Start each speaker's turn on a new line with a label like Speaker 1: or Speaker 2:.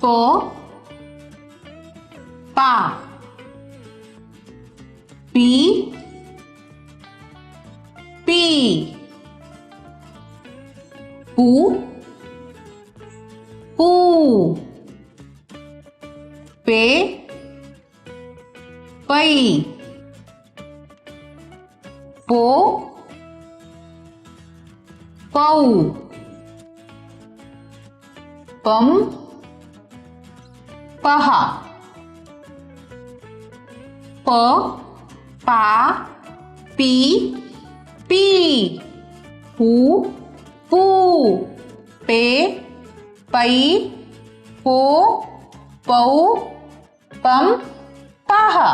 Speaker 1: प पा P P पू पू पे पई पो पौ पम पहा प पा पी पी पू पू पे पई पो पौ पम पाहा